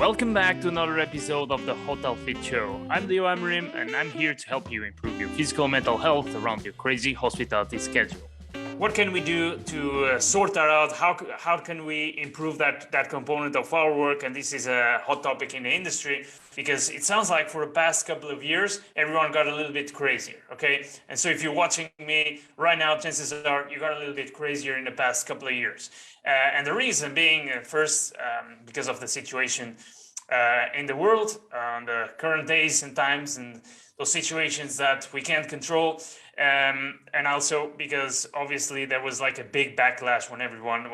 Welcome back to another episode of the Hotel Fit Show. I'm Leo Amarim, and I'm here to help you improve your physical and mental health around your crazy hospitality schedule. What can we do to sort that out? How can we improve that component of our work? And this is a hot topic in the industry because it sounds like for the past couple of years, everyone got a little bit crazier, okay? And so if you're watching me right now, chances are you got a little bit crazier in the past couple of years. And the reason being, first, because of the situation in the world, the current days and times and those situations that we can't control. And also because obviously there was like a big backlash when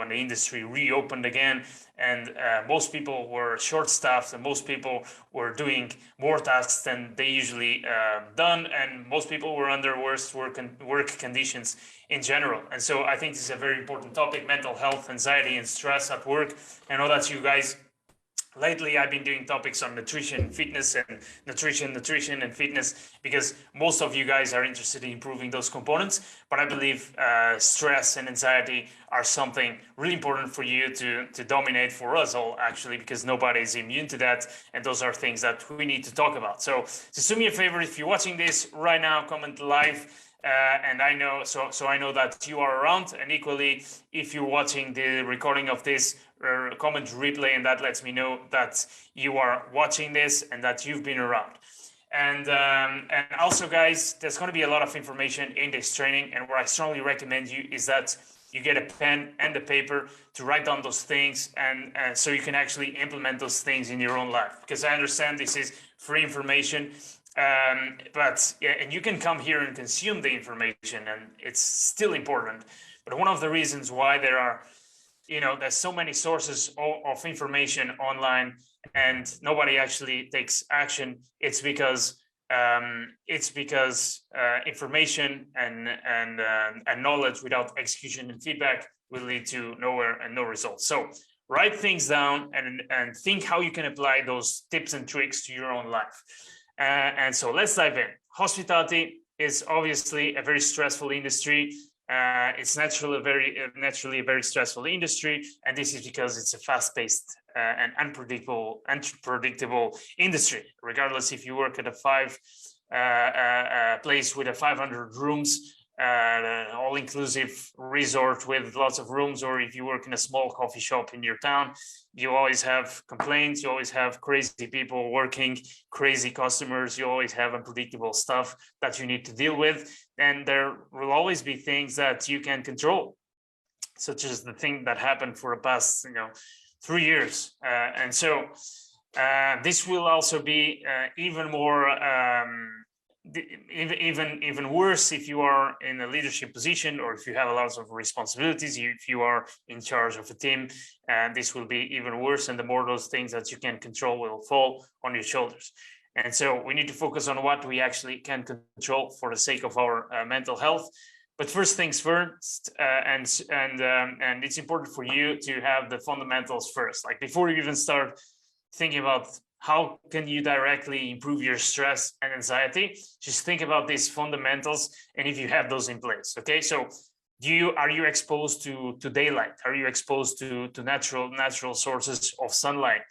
the industry reopened again, and most people were short-staffed and most people were doing more tasks than they usually done, and most people were under worse work conditions in general. And so I think this is a very important topic: mental health, anxiety, and stress at work. I know that you guys. Lately, I've been doing topics on nutrition, fitness, and nutrition and fitness, because most of you guys are interested in improving those components. But I believe stress and anxiety are something really important for you to dominate, for us all, actually, because nobody is immune to that. And those are things that we need to talk about. So just do me a favor, if you're watching this right now, comment live. And I know, so I know that you are around, and equally, if you're watching the recording of this, comment replay, and that lets me know that you are watching this and that you've been around. And also, guys, there's going to be a lot of information in this training, and what I strongly recommend you is that you get a pen and a paper to write down those things, and so you can actually implement those things in your own life. Because I understand this is free information. But yeah, and you can come here and consume the information, and it's still important. But one of the reasons why there's so many sources of information online and nobody actually takes action, it's because information and knowledge without execution and feedback will lead to nowhere and no results. So write things down and think how you can apply those tips and tricks to your own life. And so let's dive in. Hospitality is obviously a very stressful industry. It's naturally a very stressful industry, and this is because it's a fast-paced and unpredictable industry. Regardless if you work at a place with 500 rooms, all-inclusive resort with lots of rooms, or if you work in a small coffee shop in your town, you always have complaints, you always have crazy people working, crazy customers, you always have unpredictable stuff that you need to deal with, and there will always be things that you can control, such as the thing that happened for the past 3 years. And so this will also be even more even worse if you are in a leadership position, or if you have a lot of responsibilities, if you are in charge of a team, and this will be even worse, and the more those things that you can control will fall on your shoulders. And so we need to focus on what we actually can control for the sake of our mental health. But first things first, and it's important for you to have the fundamentals first. Like, before you even start thinking about how can you directly improve your stress and anxiety, just think about these fundamentals, and if you have those in place. Okay, so are you exposed to daylight? Are you exposed to natural sources of sunlight,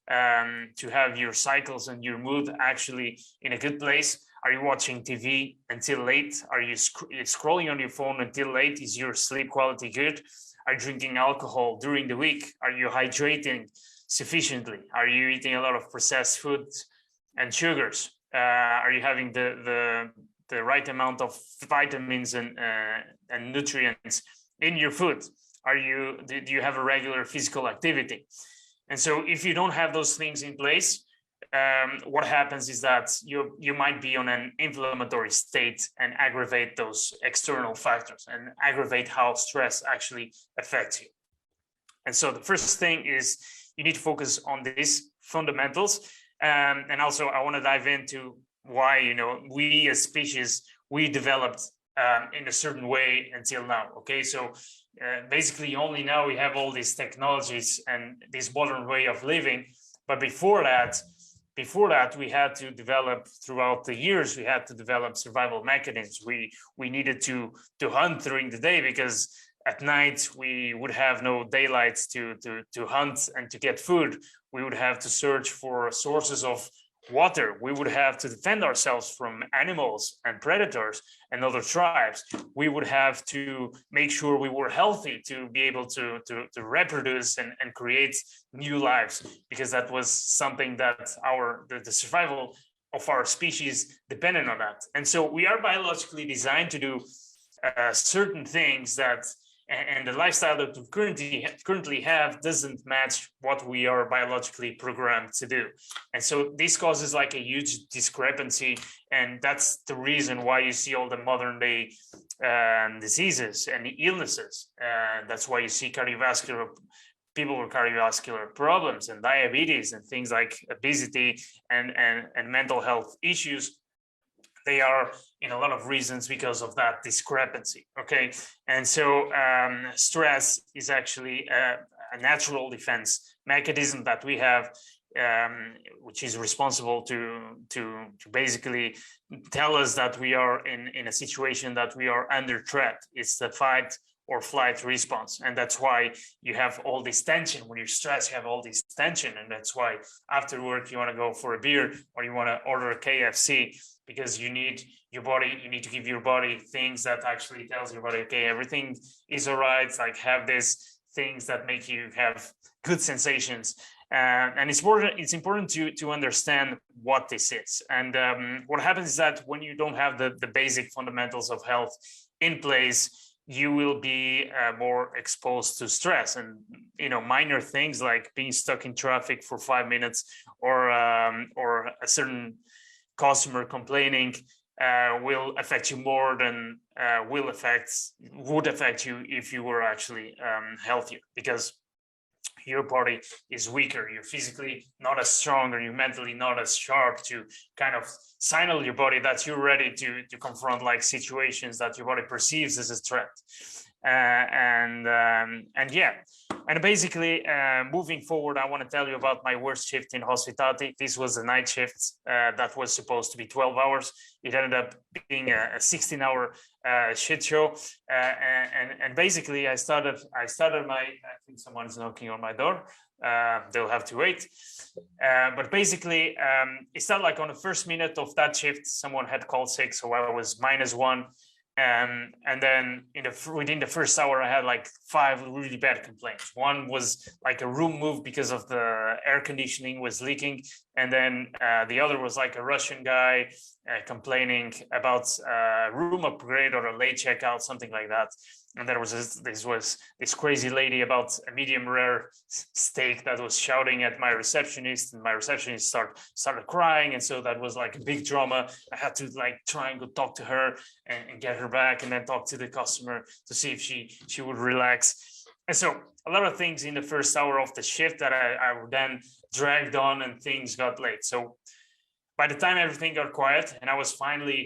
to have your cycles and your mood actually in a good place? Are you watching TV until late? Are you scrolling on your phone until late? Is your sleep quality good? Are you drinking alcohol during the week? Are you hydrating sufficiently? Are you eating a lot of processed foods and sugars? Are you having the right amount of vitamins and nutrients in your food? Do you have a regular physical activity? And so if you don't have those things in place, what happens is that you might be on an inflammatory state and aggravate those external factors and aggravate how stress actually affects you. And so the first thing is you need to focus on these fundamentals. And also I want to dive into why, we as species, we developed in a certain way until now. Okay, so basically only now we have all these technologies and this modern way of living. But before that, we had to develop, throughout the years, we had to develop survival mechanisms. We needed to hunt during the day, because at night we would have no daylight to hunt and to get food. We would have to search for sources of water. We would have to defend ourselves from animals and predators and other tribes. We would have to make sure we were healthy to be able to reproduce and create new lives, because that was something that the survival of our species depended on that. And so we are biologically designed to do certain things that, and the lifestyle that we currently have doesn't match what we are biologically programmed to do. And so this causes like a huge discrepancy. And that's the reason why you see all the modern day diseases and illnesses. That's why you see people with cardiovascular problems and diabetes and things like obesity and mental health issues. They are in a lot of reasons because of that discrepancy, okay? And so stress is actually a natural defense mechanism that we have, which is responsible to basically tell us that we are in a situation that we are under threat. It's the fight or flight response. And that's why you have all this tension. When you're stressed, you have all this tension. And that's why after work, you want to go for a beer or you want to order a KFC, because you need to give your body things that actually tells your body, okay, everything is all right. Like have these things that make you have good sensations. And it's important to understand what this is. And what happens is that when you don't have the basic fundamentals of health in place, you will be more exposed to stress, and minor things like being stuck in traffic for 5 minutes or a certain customer complaining will affect you more than would affect you if you were actually healthier, because your body is weaker, you're physically not as strong, or you're mentally not as sharp to kind of signal your body that you're ready to confront like situations that your body perceives as a threat. And basically moving forward, I want to tell you about my worst shift in hospitality. This was a night shift that was supposed to be 12 hours. It ended up being a 16-hour shit show. And basically I started I think someone's knocking on my door. They'll have to wait. But basically it started like on the first minute of that shift, someone had called sick. So I was -1. And then within the first hour, I had like 5 really bad complaints. One was like a room move because of the air conditioning was leaking. And then the other was like a Russian guy complaining about a room upgrade or a late checkout, something like that. And there was this crazy lady about a medium rare steak that was shouting at my receptionist, and my receptionist started crying. And so that was like a big drama. I had to like try and go talk to her and get her back, and then talk to the customer to see if she would relax. And so a lot of things in the first hour of the shift that I then dragged on, and things got late. So by the time everything got quiet and I was finally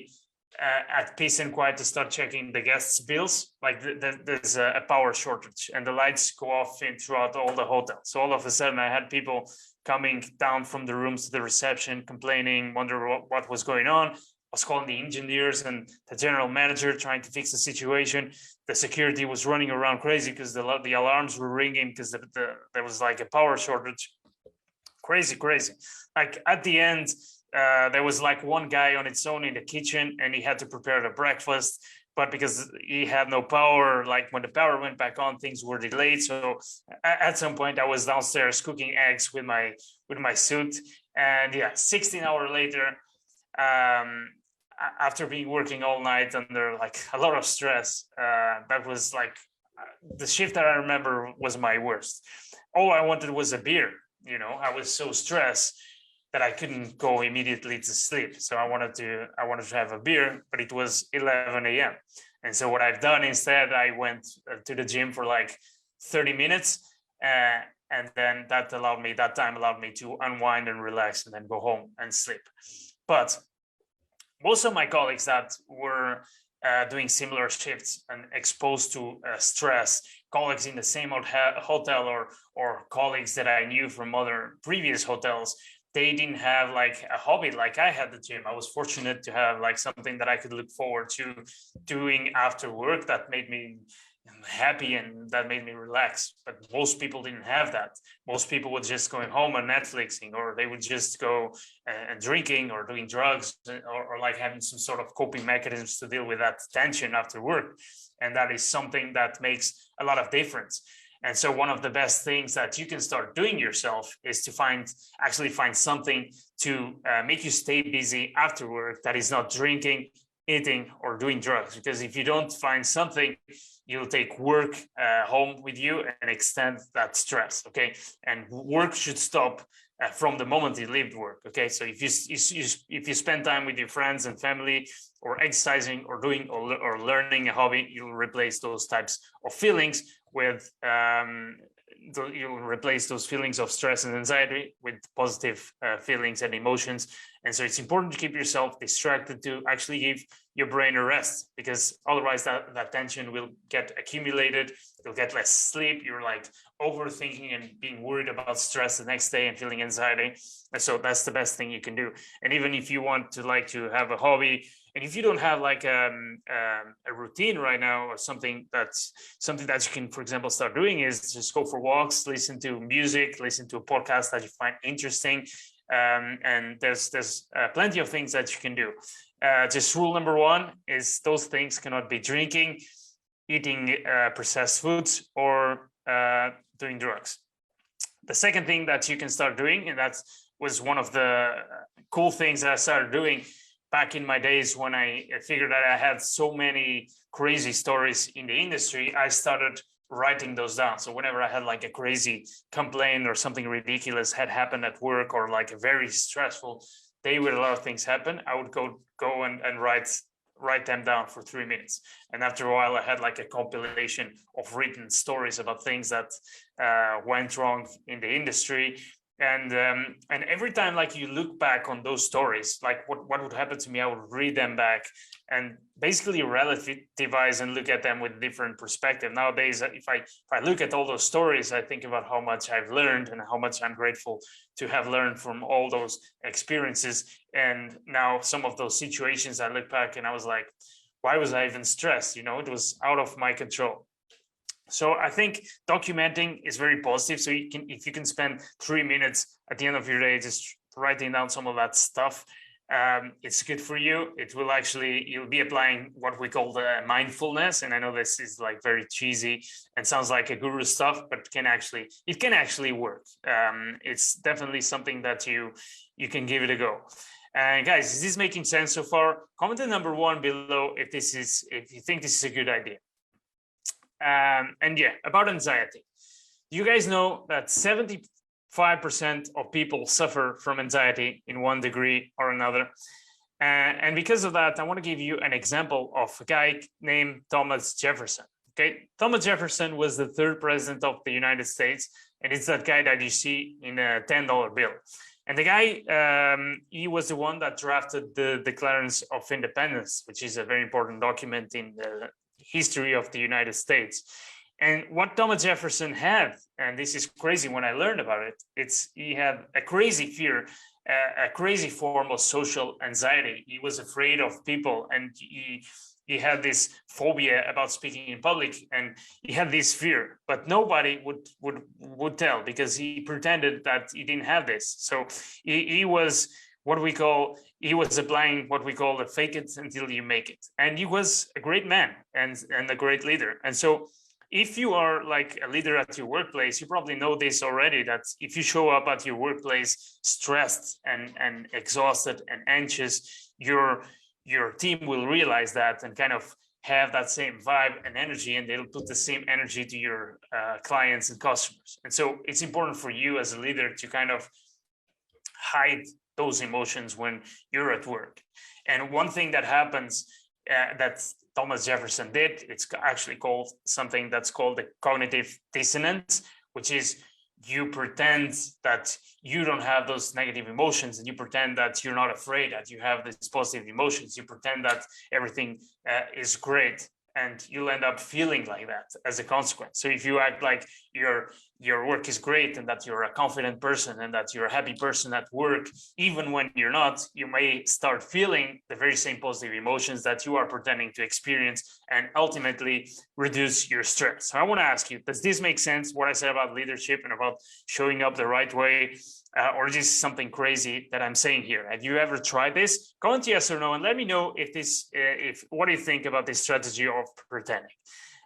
at peace and quiet to start checking the guests' bills, like there's a power shortage and the lights go off throughout all the hotel. So all of a sudden I had people coming down from the rooms to the reception, complaining, wondering what was going on. I was calling the engineers and the general manager trying to fix the situation. The security was running around crazy because the alarms were ringing because there was like a power shortage. Crazy. Like at the end, there was like one guy on its own in the kitchen, and he had to prepare the breakfast. But because he had no power, like when the power went back on, things were delayed. So at some point, I was downstairs cooking eggs with my suit. And 16 hours later, after being working all night under like a lot of stress, that was like the shift that I remember was my worst. All I wanted was a beer. I was so stressed that I couldn't go immediately to sleep. So I wanted to have a beer, but it was 11 a.m. And so what I've done instead, I went to the gym for like 30 minutes. And then that time allowed me to unwind and relax and then go home and sleep. But most of my colleagues that were doing similar shifts and exposed to stress, colleagues in the same hotel or colleagues that I knew from other previous hotels, they didn't have like a hobby like I had the gym. I was fortunate to have like something that I could look forward to doing after work that made me happy, and that made me relax. But most people didn't have that. Most people would just going home and Netflixing, or they would just go and drinking or doing drugs, or like having some sort of coping mechanisms to deal with that tension after work. And that is something that makes a lot of difference. And so one of the best things that you can start doing yourself is to find something to make you stay busy after work that is not drinking, eating, or doing drugs. Because if you don't find something, you'll take work home with you and extend that stress. Okay, and work should stop from the moment you leave work. Okay, so if you spend time with your friends and family, or exercising, or doing or learning a hobby, you'll replace those types of feelings with you'll replace those feelings of stress and anxiety with positive feelings and emotions. And so it's important to keep yourself distracted, to actually give your brain a rest, because otherwise that tension will get accumulated. You'll get less sleep. You're like overthinking and being worried about stress the next day and feeling anxiety. And so that's the best thing you can do. And even if you want to have a hobby, and if you don't have like a routine right now, or something that you can, for example, start doing, is just go for walks, listen to music, listen to a podcast that you find interesting. And there's plenty of things that you can do. Just rule number one is those things cannot be drinking, eating processed foods, or doing drugs. The second thing that you can start doing, and that was one of the cool things that I started doing back in my days when I figured that I had so many crazy stories in the industry, I started writing those down. So whenever I had like a crazy complaint or something ridiculous had happened at work, or like a very stressful day where a lot of things happen, I would go and write them down for 3 minutes. And after a while, I had like a compilation of written stories about things that went wrong in the industry. And every time, like, you look back on those stories, like what would happen to me, I would read them back and basically relativize and look at them with a different perspective. Nowadays, if I look at all those stories, I think about how much I've learned and how much I'm grateful to have learned from all those experiences. And now some of those situations, I look back and I was like, why was I even stressed? You know, it was out of my control. So I think documenting is very positive. So if you can spend 3 minutes at the end of your day just writing down some of that stuff, it's good for you. You'll be applying what we call the mindfulness. And I know this is like very cheesy and sounds like a guru stuff, but it can actually work. It's definitely something that you can give it a go. And guys, is this making sense so far? Comment on number 1 below if you think this is a good idea. And yeah, about anxiety. You guys know that 75% of people suffer from anxiety in one degree or another. And because of that, I want to give you an example of a guy named Thomas Jefferson. Okay, Thomas Jefferson was the 3rd president of the United States, and it's that guy that you see in a $10 bill. And the guy, he was the one that drafted the Declaration of Independence, which is a very important document in the history of the United States. And what Thomas Jefferson had, and this is crazy when I learned about it, he had a crazy fear, a crazy form of social anxiety. He was afraid of people, and he had this phobia about speaking in public, and he had this fear, but nobody would tell, because he pretended that he didn't have this. So he was applying what we call the fake it until you make it. And he was a great man and a great leader. And so if you are like a leader at your workplace, you probably know this already, that if you show up at your workplace stressed and exhausted and anxious, your team will realize that and kind of have that same vibe and energy, and they'll put the same energy to your clients and customers. And so it's important for you as a leader to kind of hide those emotions when you're at work. And one thing that happens that Thomas Jefferson did, it's actually called something that's called the cognitive dissonance, which is you pretend that you don't have those negative emotions, and you pretend that you're not afraid, that you have these positive emotions. You pretend that everything is great. and you'll end up feeling like that as a consequence. So if you act like your work is great and that you're a confident person and that you're a happy person at work, even when you're not, you may start feeling the very same positive emotions that you are pretending to experience and ultimately reduce your stress. So I want to ask you, does this make sense, what I said about leadership and about showing up the right way? Or is this something crazy that I'm saying here? Have you ever tried this? Comment yes or no, and let me know if what do you think about this strategy of pretending.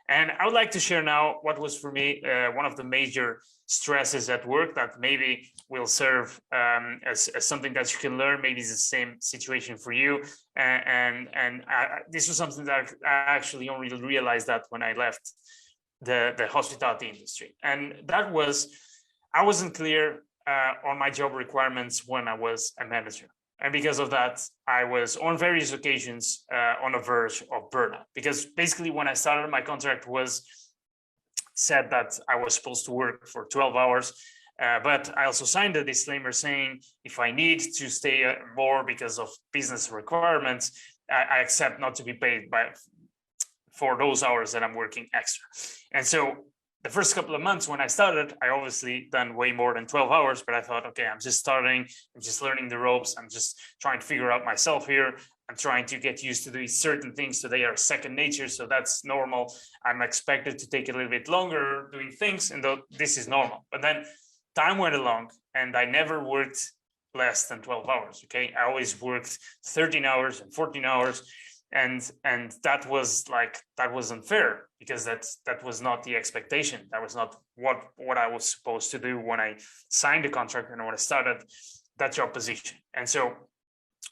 And I would like to share now what was for me one of the major stresses at work that maybe will serve as something that you can learn. Maybe it's the same situation for you. This was something that I actually only realized that when I left the hospitality industry. And that was, I wasn't clear on my job requirements when I was a manager. And because of that, I was on various occasions on the verge of burnout. Because basically when I started, my contract was said that I was supposed to work for 12 hours. But I also signed a disclaimer saying if I need to stay more because of business requirements, I accept not to be paid for those hours that I'm working extra. And so the first couple of months when I started, I obviously done way more than 12 hours, but I thought, okay, I'm just starting, I'm just learning the ropes. I'm just trying to figure out myself here. I'm trying to get used to doing certain things so they are second nature. So that's normal. I'm expected to take a little bit longer doing things, and this is normal. But then time went along and I never worked less than 12 hours, okay? I always worked 13 hours and 14 hours. And that was unfair because that was not the expectation. That was not what I was supposed to do when I signed the contract and when I started that job position. And so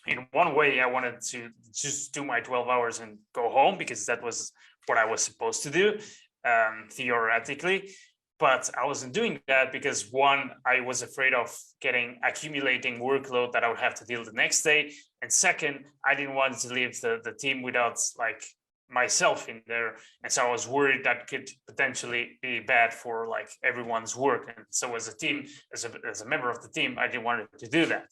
in one way, I wanted to just do my 12 hours and go home because that was what I was supposed to do, theoretically. But I wasn't doing that because one, I was afraid of accumulating workload that I would have to deal the next day. And second, I didn't want to leave the team without like myself in there. And so I was worried that could potentially be bad for like everyone's work. And so as a team, as a member of the team, I didn't want to do that.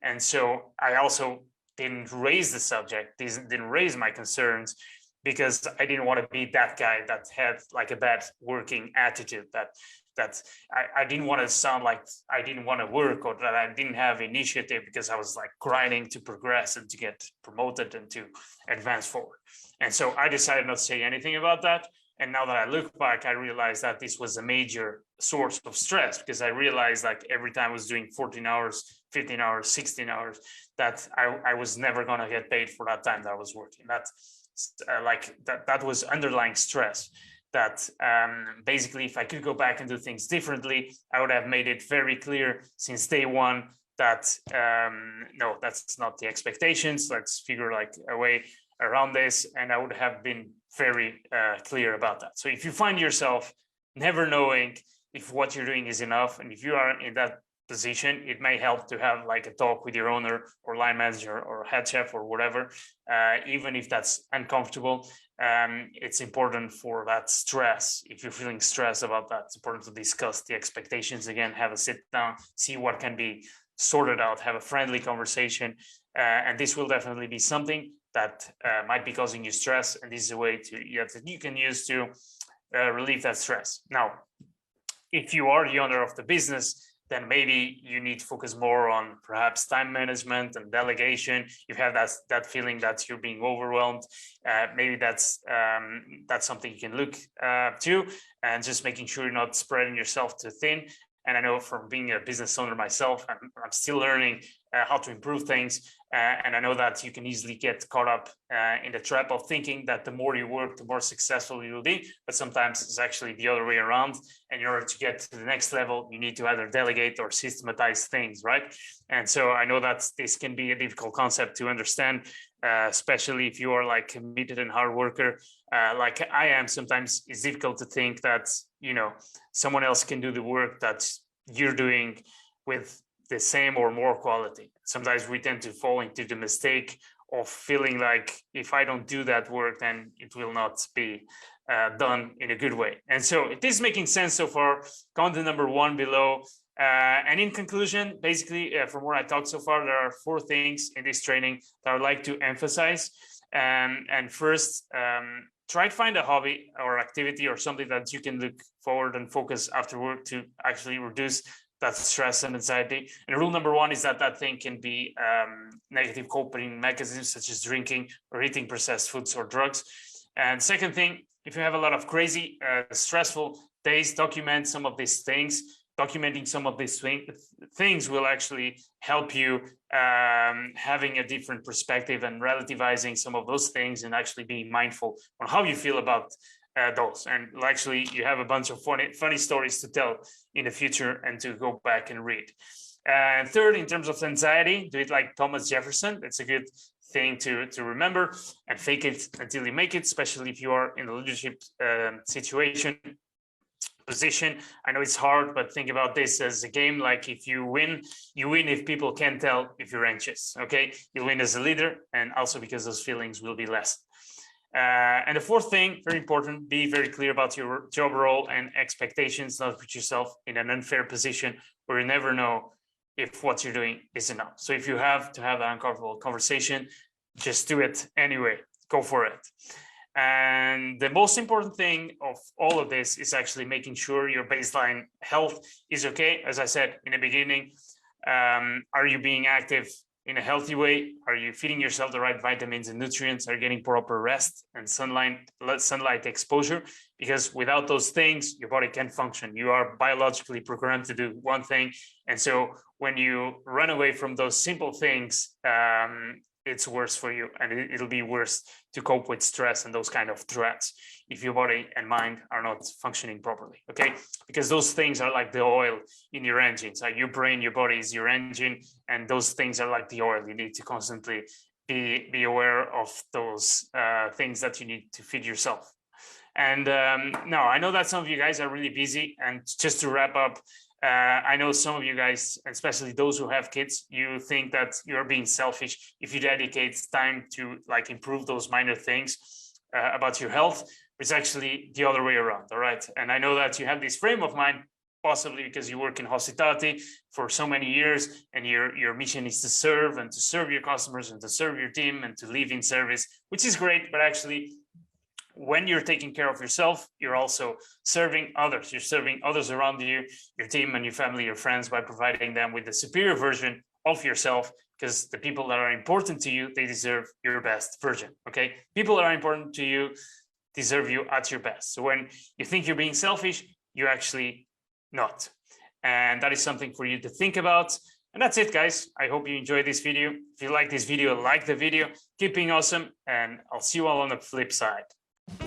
And so I also didn't raise the subject, didn't raise my concerns, because I didn't want to be that guy that had like a bad working attitude, that I didn't want to sound like I didn't want to work or that I didn't have initiative because I was like grinding to progress and to get promoted and to advance forward. And so I decided not to say anything about that. And now that I look back, I realized that this was a major source of stress because I realized like every time I was doing 14 hours, 15 hours, 16 hours, that I was never going to get paid for that time that I was working. That was underlying stress that basically if I could go back and do things differently, I would have made it very clear since day one that no, that's not the expectations. Let's figure like a way around this. And I would have been very clear about that. So if you find yourself never knowing if what you're doing is enough, and if you are in that position, it may help to have like a talk with your owner or line manager or head chef or whatever, even if that's uncomfortable. It's important for that stress. If you're feeling stressed about that, it's important to discuss the expectations again, have a sit down, see what can be sorted out, have a friendly conversation. And this will definitely be something that might be causing you stress. And this is a way that you can use to relieve that stress. Now, if you are the owner of the business, then maybe you need to focus more on perhaps time management and delegation. You have that feeling that you're being overwhelmed. Maybe that's something you can look to, and just making sure you're not spreading yourself too thin. And I know from being a business owner myself, I'm still learning how to improve things. And I know that you can easily get caught up in the trap of thinking that the more you work, the more successful you will be. But sometimes it's actually the other way around. And in order to get to the next level, you need to either delegate or systematize things, right? And so I know that this can be a difficult concept to understand, especially if you are like committed and hard worker, like I am. Sometimes it's difficult to think that, someone else can do the work that you're doing with the same or more quality. Sometimes we tend to fall into the mistake of feeling like if I don't do that work, then it will not be done in a good way. And so it is making sense so far. Comment number 1 below. And in conclusion, basically, from what I talked so far, there are 4 things in this training that I would like to emphasize. And first, try to find a hobby or activity or something that you can look forward and focus after work to actually reduce that stress and anxiety. And rule number one is that that thing can be negative coping mechanisms such as drinking or eating processed foods or drugs. And second thing, if you have a lot of crazy, stressful days, document some of these things. Documenting some of these things will actually help you having a different perspective and relativizing some of those things and actually being mindful on how you feel about those. And actually, you have a bunch of funny stories to tell in the future and to go back and read. And third, in terms of anxiety, do it like Thomas Jefferson. It's a good thing to remember, and fake it until you make it, especially if you are in a leadership position. I know it's hard, but think about this as a game. Like if you win if people can't tell if you're anxious. Okay, you win as a leader, and also because those feelings will be less. And the fourth thing, very important, be very clear about your job role and expectations. Not put yourself in an unfair position where you never know if what you're doing is enough. So if you have to have an uncomfortable conversation, just do it anyway. Go for it. And the most important thing of all of this is actually making sure your baseline health is okay. As I said in the beginning, are you being active in a healthy way? Are you feeding yourself the right vitamins and nutrients? Are you getting proper rest and sunlight exposure? Because without those things, your body can't function. You are biologically programmed to do one thing. And so when you run away from those simple things, it's worse for you, and it'll be worse to cope with stress and those kind of threats if your body and mind are not functioning properly. Okay, because those things are like the oil in your engine. So your brain, your body is your engine, and those things are like the oil. You need to constantly be aware of those things that you need to feed yourself. And no, I know that some of you guys are really busy, and just to wrap up, I know some of you guys, especially those who have kids, you think that you're being selfish if you dedicate time to like improve those minor things about your health. It's actually the other way around. All right. And I know that you have this frame of mind, possibly because you work in hospitality for so many years, and your mission is to serve your customers and to serve your team and to live in service, which is great. But actually, when you're taking care of yourself, you're also serving others. You're serving others around you, your team and your family, your friends, by providing them with the superior version of yourself, because the people that are important to you, they deserve your best version, okay? People that are important to you deserve you at your best. So when you think you're being selfish, you're actually not. And that is something for you to think about. And that's it, guys. I hope you enjoyed this video. If you like this video, like the video, keep being awesome, and I'll see you all on the flip side.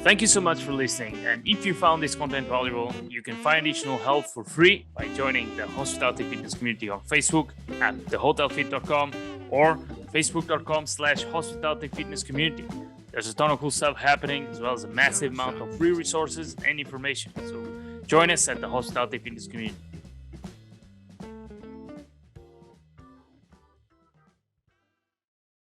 Thank you so much for listening, and if you found this content valuable, you can find additional help for free by joining the Hospitality Fitness community on Facebook at thehotelfit.com or facebook.com/Hospitality Fitness community. There's a ton of cool stuff happening, as well as a massive amount of free resources and information. So join us at the Hospitality Fitness community.